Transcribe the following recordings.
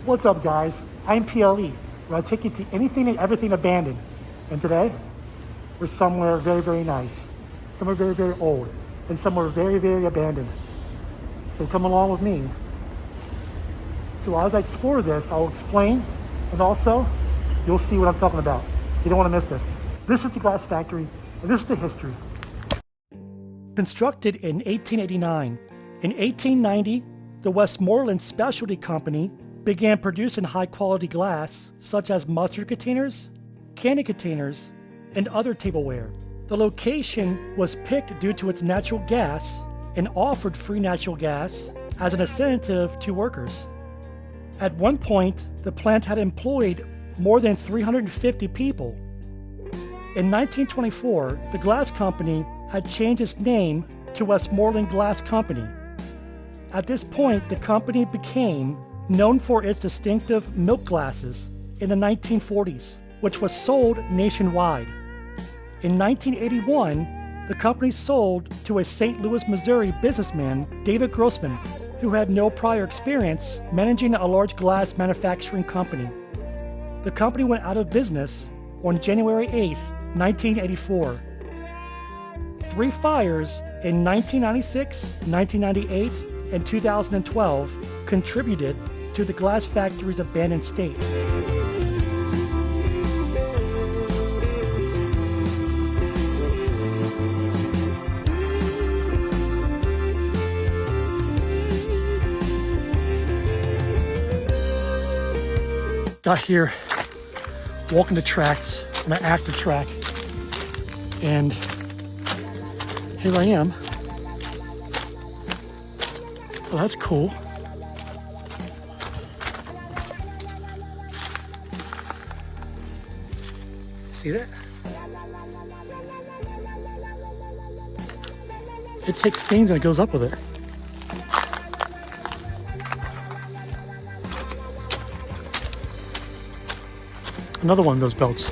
What's up, guys? I'm PLE, where I take you to anything and everything abandoned. And today, we're somewhere very, very nice, somewhere very, very old, and somewhere very, very abandoned. So come along with me. So as I explore this, I'll explain, and also, you'll see what I'm talking about. You don't want to miss this. This is the glass factory, and this is the history. Constructed in 1889, in 1890, the Westmoreland Specialty Company began producing high-quality glass, such as mustard containers, candy containers, and other tableware. The location was picked due to its natural gas and offered free natural gas as an incentive to workers. At one point, the plant had employed more than 350 people. In 1924, the glass company had changed its name to Westmoreland Glass Company. At this point, the company became known for its distinctive milk glasses in the 1940s, which was sold nationwide. In 1981, the company sold to a St. Louis, Missouri businessman, David Grossman, who had no prior experience managing a large glass manufacturing company. The company went out of business on January 8, 1984. Three fires in 1996, 1998, and 2012 contributed to the glass factory's abandoned state. Got here, walking the tracks, on an active track, and here I am. Well, that's cool. See that? It takes things and it goes up with it. Another one of those belts.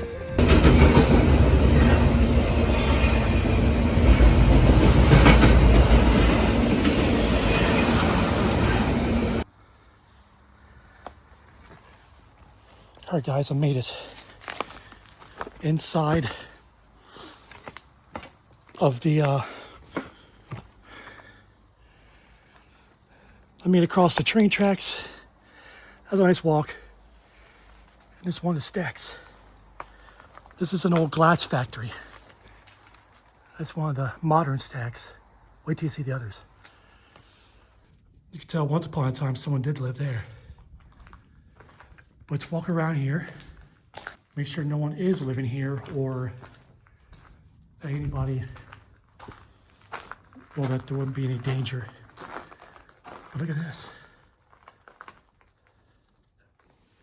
All right, guys, I made it inside of the I made it across the train tracks. That was a nice walk. And this one of the stacks. This is an old glass factory. That's one of the modern stacks. Wait till you see the others. You can tell once upon a time someone did live there. Let's walk around here. Make sure no one is living here or that anybody, well, that there wouldn't be any danger. But look at this.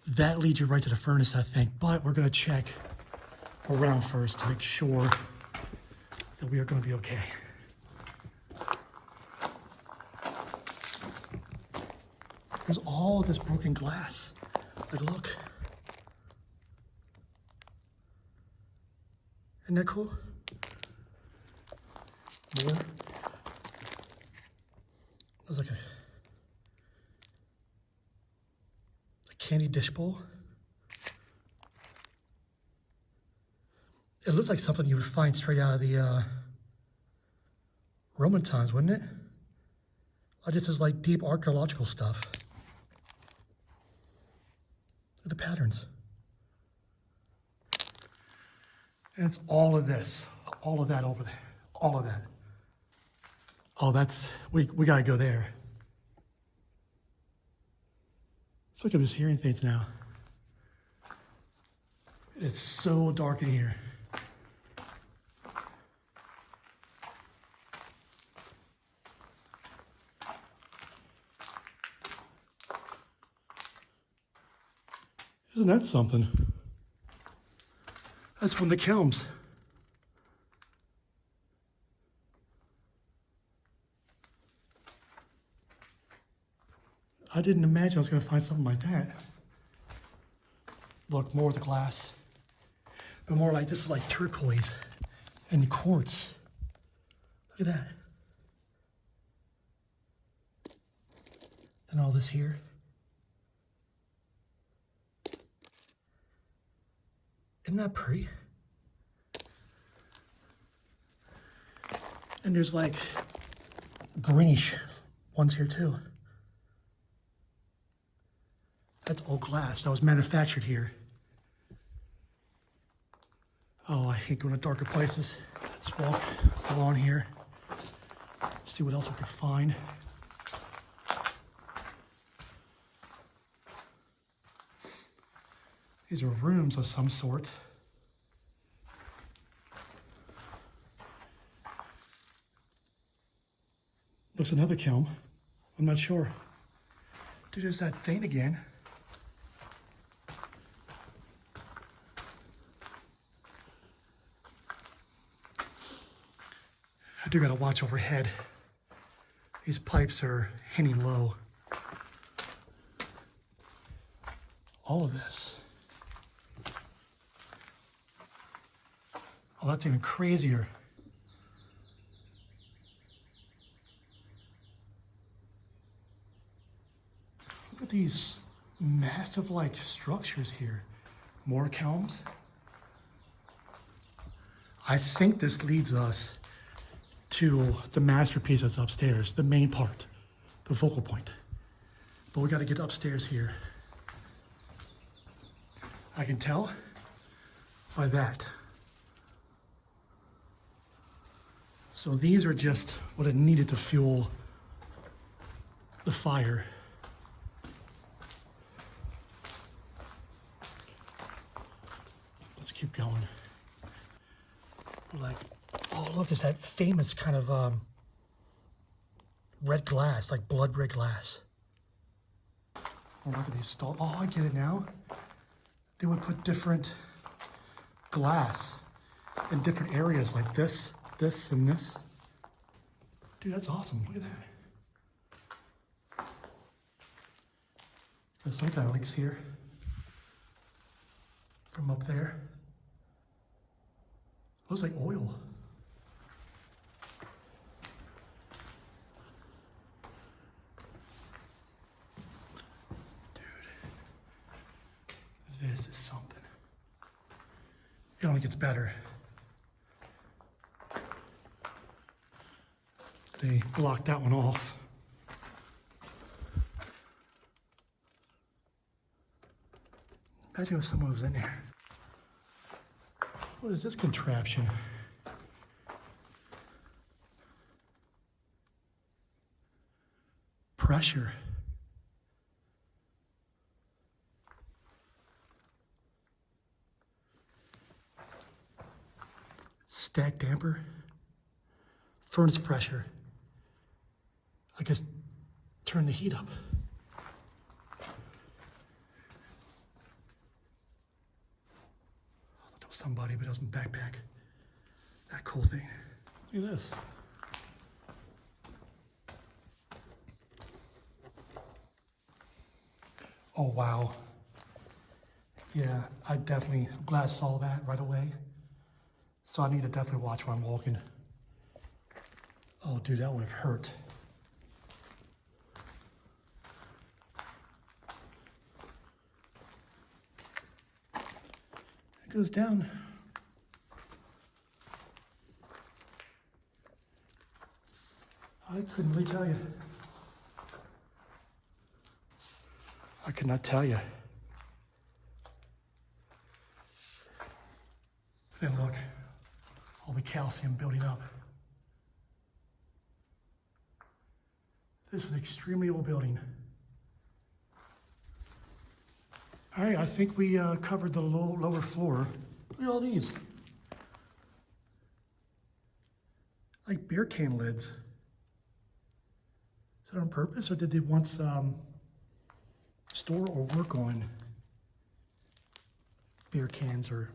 That leads you right to the furnace, I think, but we're gonna check around first to make sure that we are gonna be okay. There's all this broken glass. Like, look. Isn't that cool? More. There's like a candy dish bowl. It looks like something you would find straight out of the Roman times, wouldn't it? Like, this is like deep archaeological stuff. Look at the patterns. And it's all of this, all of that over there, all of that. Oh, that's, we gotta go there. I feel like I'm just hearing things now. It's so dark in here. Isn't that something? That's one of the kilns. I didn't imagine I was going to find something like that. Look, more of the glass. But more like, this is like turquoise and quartz. Look at that. And all this here. Isn't that pretty? And there's like greenish ones here too. That's all glass that was manufactured here. Oh, I hate going to darker places. Let's walk along here. Let's see what else we can find. These are rooms of some sort. Looks another kiln. I'm not sure. Dude, there's that thing again. I do gotta watch overhead. These pipes are hanging low. All of this. Oh, that's even crazier. Look at these massive like structures here. More kilns. I think this leads us to the masterpiece that's upstairs, the main part, the focal point. But we got to get upstairs here. I can tell by that. So these are just what it needed to fuel the fire. Let's keep going. Like, oh look, it's that famous kind of red glass, like blood red glass. Oh, look at these stalls. Oh, I get it now. They would put different glass in different areas like this, this, and this. Dude, that's awesome. Look at that. Got some kind of leaks here from up there. Looks like oil. This is something. It only gets better. They blocked that one off. Imagine if someone was in there. What is this contraption? Pressure. Stack damper, furnace pressure. I guess turn the heat up. That was somebody, but it was my backpack. That cool thing. Look at this. Oh wow. Yeah, I'm glad I saw that right away. So I need to definitely watch when I'm walking. Oh, dude, that would have hurt. It goes down. I couldn't really tell you. I could not tell you. Then look. All the calcium building up. This is an extremely old building. All right, I think we covered the lower floor. Look at all these. Like beer can lids. Is that on purpose, or did they once store or work on beer cans, or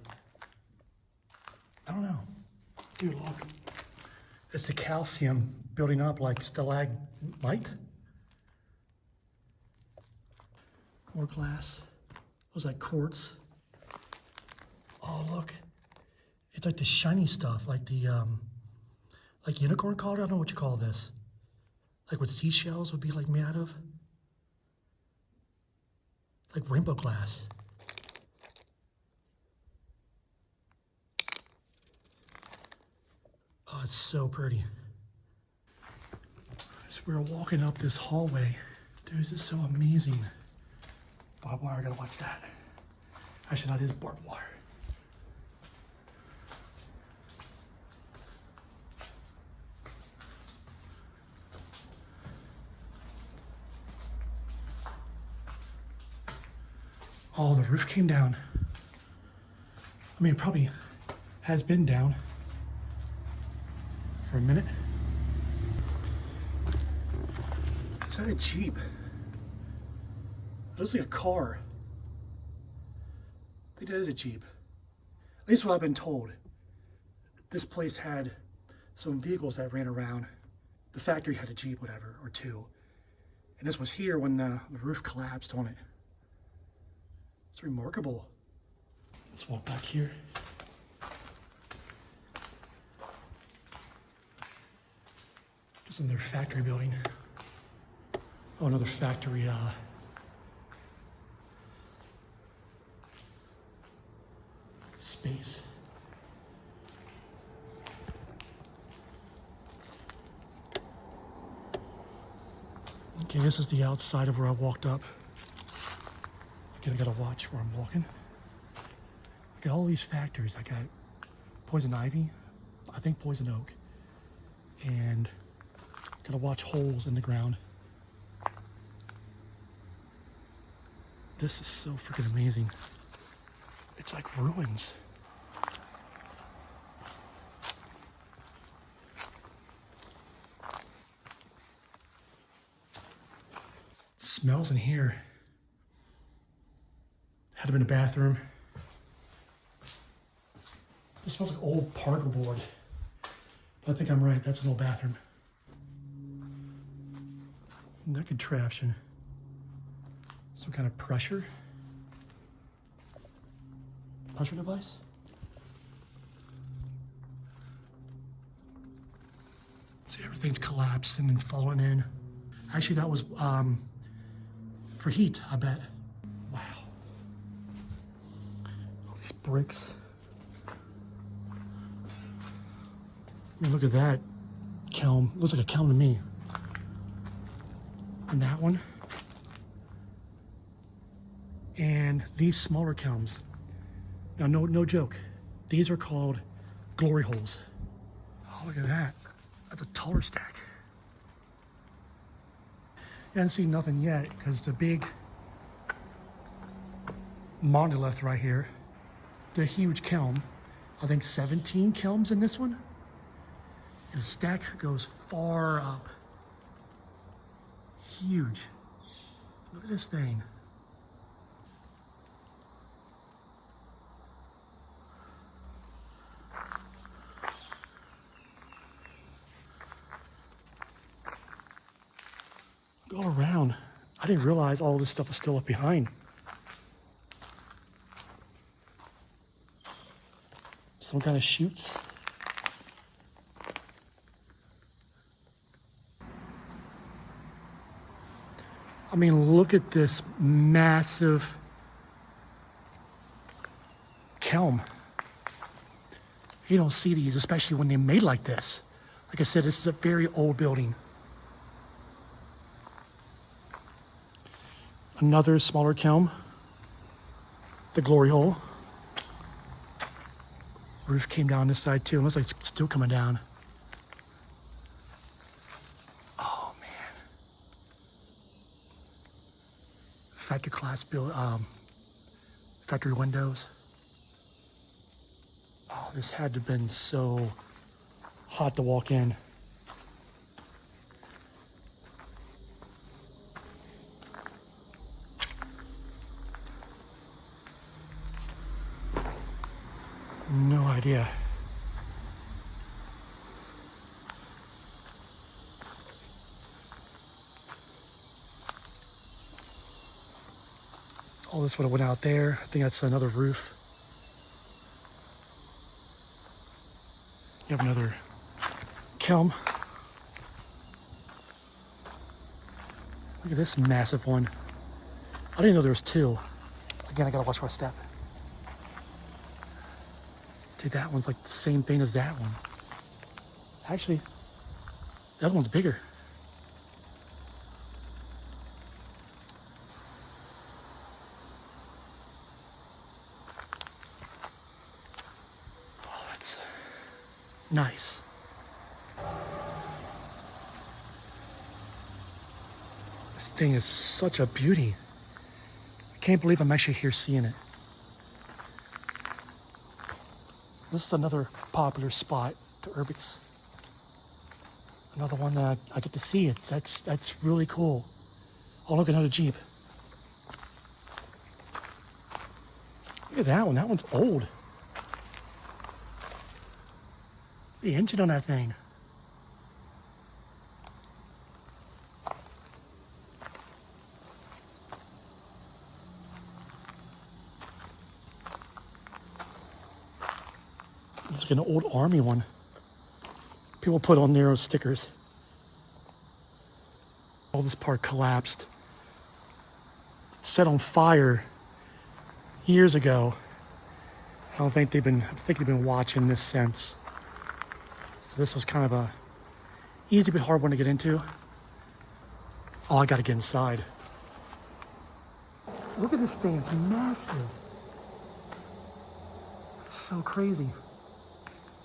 I don't know. Dude, look. It's the calcium building up like stalagmite. More glass. Those like quartz. Oh, look. It's like the shiny stuff, like the, like unicorn color. I don't know what you call this. Like what seashells would be like made out of. Like rainbow glass. it's so pretty. So we're walking up this hallway. Dude, this is so amazing. Barbed wire, I gotta watch that. Actually, that is barbed wire. Oh, the roof came down. I mean, it probably has been down for a minute. Is that a Jeep? It looks like a car. I think that is a Jeep. At least what I've been told. This place had some vehicles that ran around. The factory had a Jeep, whatever, or two. And this was here when the roof collapsed on it. It's remarkable. Let's walk back here. This is another factory building. Oh, another factory space. Okay, this is the outside of where I walked up. Again, I gotta watch where I'm walking. I got all these factories. I got poison ivy, I think poison oak, and gotta watch holes in the ground. This is so freaking amazing. It's like ruins. It smells in here. Had to been a bathroom. This smells like old particle board. But I think I'm right, that's an old bathroom. Neck contraption. Some kind of pressure device. See, everything's collapsing and falling in. Actually, that was for heat, I bet. Wow. All these bricks. I mean, look at that kiln. Looks like a kiln to me. And that one. And these smaller kilns. Now, no joke. These are called glory holes. Oh, look at that. That's a taller stack. I haven't seen nothing yet because it's a big monolith right here. The huge kiln. I think 17 kilns in this one. And the stack goes far up. Huge. Look at this thing. All around. I didn't realize all this stuff was still left behind. Some kind of chutes. I mean, look at this massive kiln. You don't see these, especially when they're made like this. Like I said, this is a very old building. Another smaller kiln, the glory hole. Roof came down this side too. It looks like it's still coming down. Oh man. Factory class build, factory windows. Oh, this had to have been so hot to walk in. No idea. All this would have went out there. I think that's another roof. You have another kiln. Look at this massive one. I didn't know there was two. Again, I gotta watch where I step. Dude, that one's like the same thing as that one. Actually, the other one's bigger. Oh, that's nice. This thing is such a beauty. I can't believe I'm actually here seeing it. This is another popular spot, the Urbix. Another one that I get to see it. That's really cool. Oh, look, another Jeep. Look at that one. That one's old. The engine on that thing. It's like an old army one. People put on their stickers. All this part collapsed. Set on fire years ago. I think they've been watching this since. So this was kind of a easy but hard one to get into. Oh, I gotta get inside. Look at this thing, it's massive. It's so crazy.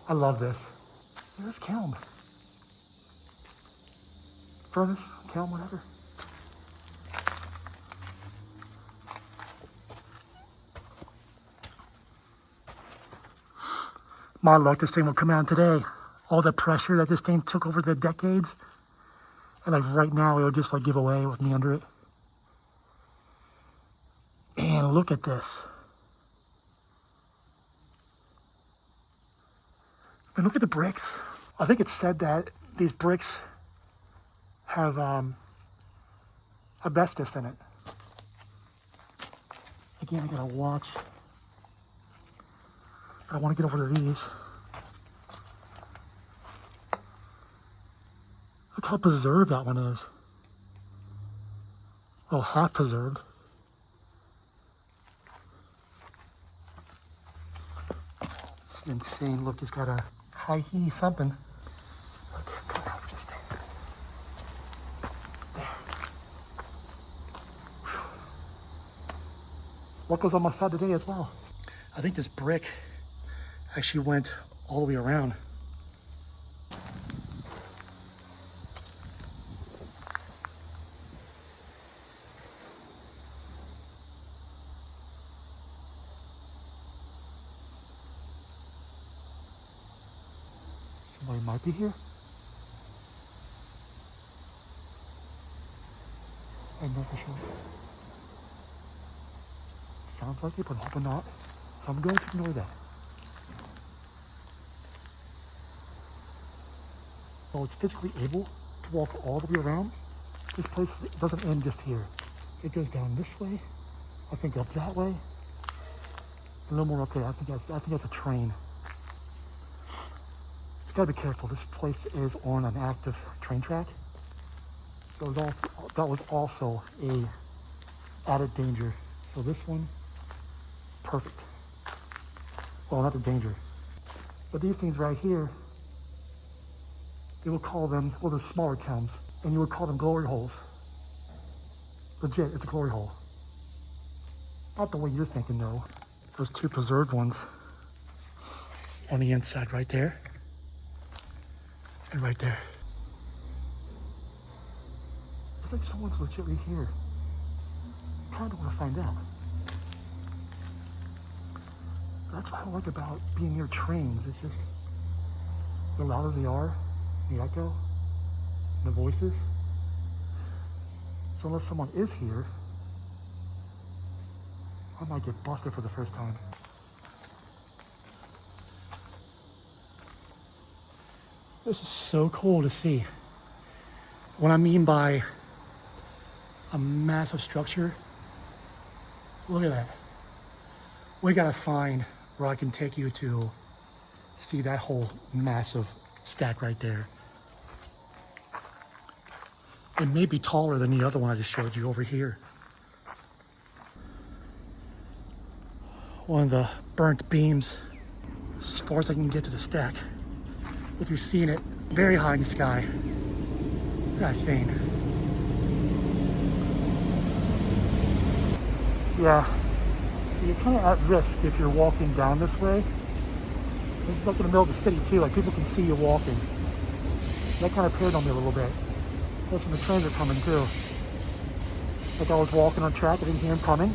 I love this. There's kiln. Furnace, kiln, whatever. My luck, this thing will come out today. All the pressure that this thing took over the decades. And like right now, it would just like give away with me under it. And look at this. And look at the bricks. I think it's said that these bricks have asbestos in it. Again, I gotta watch. I want to get over to these. Look how preserved that one is. Well, half preserved. This is insane. Look, it's got a high heat something. Look, come out for this thing. There. What goes on my side today as well? I think this brick actually went all the way around. Somebody might be here. I'm not for sure. Sounds like it, but hoping not. So I'm going to ignore that. So it's physically able to walk all the way around. This place doesn't end just here. It goes down this way. I think up that way. A little more up there. I think that's a train. You gotta be careful. This place is on an active train track. So that was also a added danger. So this one, perfect. Well, not the danger. But these things right here, they will call them, well, they're smaller kilns, and you would call them glory holes. Legit, it's a glory hole. Not the way you're thinking, though. Those two preserved ones on the inside right there, and right there. It's like someone's legitly here. I kind of want to find out. That's what I like about being near trains. It's just, as loud as they are, the echo, and the voices. So unless someone is here, I might get busted for the first time. This is so cool to see. What I mean by a massive structure, look at that. We gotta find where I can take you to see that whole massive stack right there. It may be taller than the other one I just showed you over here. One of the burnt beams, as far as I can get to the stack. If you've seen it, Very high in the sky. That thing. Yeah. So you're kind of at risk if you're walking down this way. This is like in the middle of the city too. Like people can see you walking. That kind of paranoid me a little bit. Plus when the trains are coming too. Like I was walking on track, I didn't hear him coming.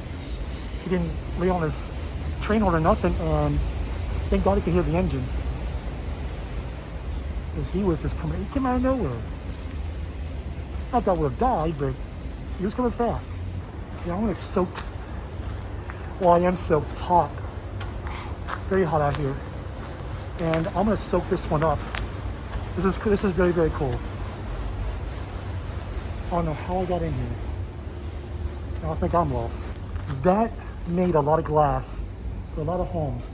He didn't lay on his train horn or nothing, and thank God he could hear the engine. Because he was just coming, he came out of nowhere. Not that I would have died, but he was coming fast. Yeah, I'm like soaked. Well, I am soaked, it's hot. Very hot out here. And I'm gonna soak this one up. This is very, very cool. I don't know how I got in here. I don't think I'm lost. That made a lot of glass for a lot of homes.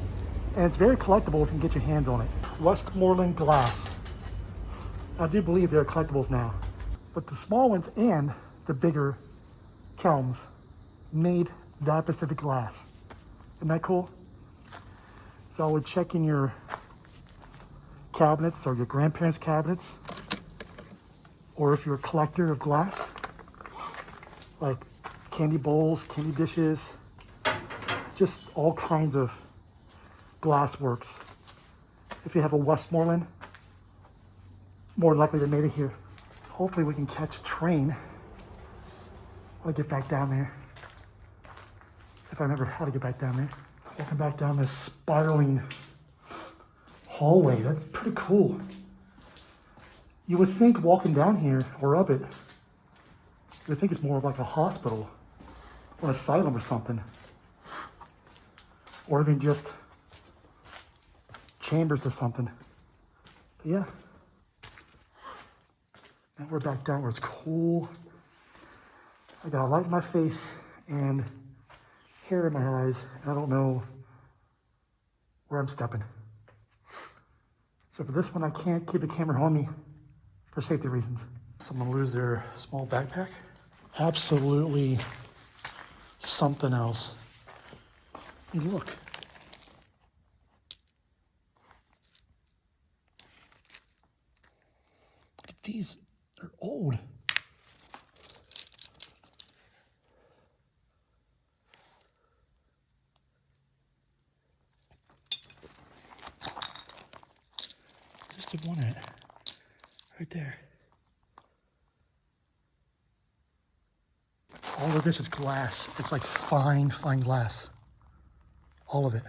And it's very collectible if you can get your hands on it. Westmoreland Glass. I do believe they're collectibles now. But the small ones and the bigger kilns made that specific glass. Isn't that cool? So I would check in your cabinets or your grandparents' cabinets, or if you're a collector of glass, like candy bowls, candy dishes, just all kinds of glass works. If you have a Westmoreland, more likely they made it here. Hopefully we can catch a train when I get back down there. If I remember how to get back down there. Walking back down this spiraling hallway, that's pretty cool. You would think walking down here or up it, you would think it's more of like a hospital or an asylum or something. Or even just chambers or something. But yeah. Now we're back down where it's cool. I got a light in my face and hair in my eyes. And I don't know where I'm stepping. So for this one, I can't keep the camera on me for safety reasons. Someone lose their small backpack? Absolutely something else. Hey, look. Look at these. They're old. Just did one at right there. All of this is glass. It's like fine, fine glass. All of it.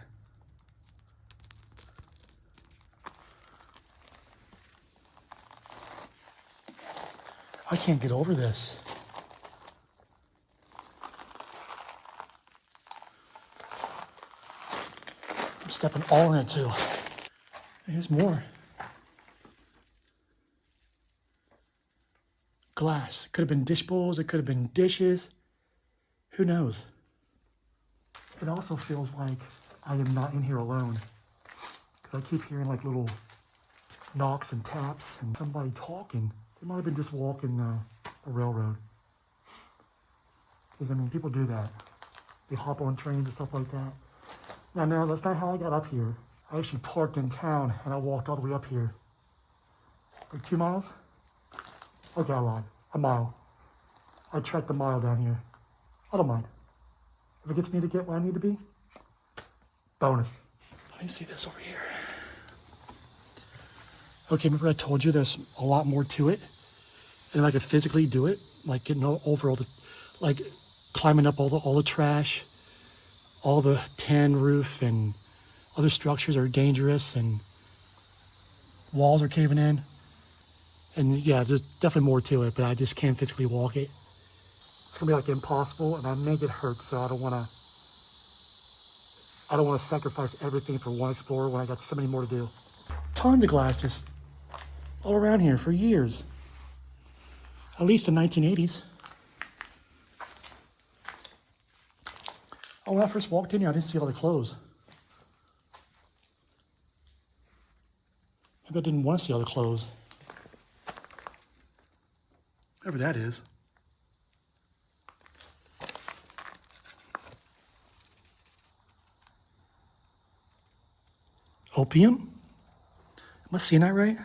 I can't get over this. I'm stepping all in it too. Here's more. Glass. Could have been dish bowls, it could have been dishes. Who knows? It also feels like I am not in here alone. Because I keep hearing like little knocks and taps and somebody talking. They might have been just walking a railroad. Because I mean, people do that. They hop on trains and stuff like that. Now, no, that's not how I got up here. I actually parked in town and I walked all the way up here. Like 2 miles? Okay, I lied. A mile. I trekked a mile down here. I don't mind. If it gets me to get where I need to be, bonus. Let me see this over here. Okay, remember I told you there's a lot more to it? And if I could physically do it, like getting over all the, like climbing up all the trash, all the tin roof and other structures are dangerous and walls are caving in. And yeah, there's definitely more to it, but I just can't physically walk it. It's gonna be like impossible, and I may get hurt, so I don't wanna sacrifice everything for one explorer when I got so many more to do. Tons of glass just all around here for years. At least the 1980s. Oh, when I first walked in here, I didn't see all the clothes. Maybe I didn't want to see all the clothes. Whatever that is. Opium? Am I seeing that right?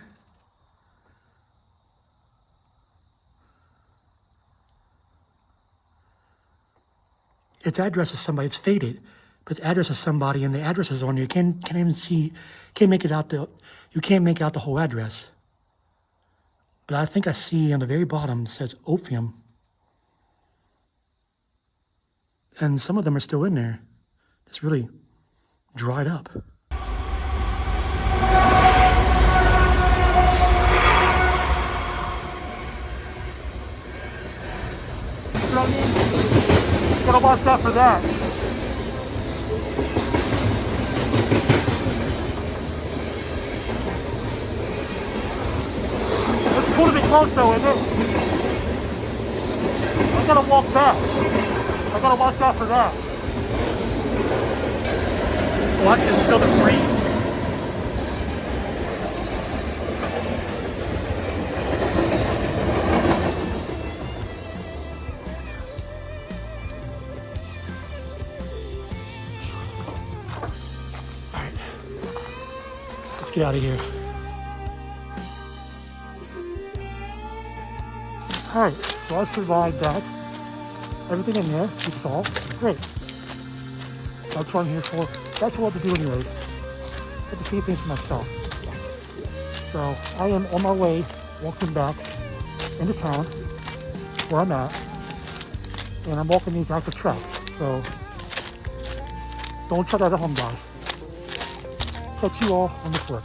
its address is somebody. It's faded, but its address is somebody, and the address is on there. You can't even see. Can't make it out the. You can't make out the whole address. But I think I see on the very bottom it says opium, and some of them are still in there. It's really dried up. You know what I mean? Gotta watch out for that. It's a little bit close though, isn't it? I gotta walk back. I gotta watch out for that. Oh, I can just feel the breeze. Alright. Let's get out of here. Alright, so I survived that. Everything in there, we saw. Great. That's what I'm here for. That's what I have to do anyways. I have to see things for myself. So I am on my way, walking back into town, where I'm at. And I'm walking these active tracks. So don't try that at home, guys. Catch you all on the flip.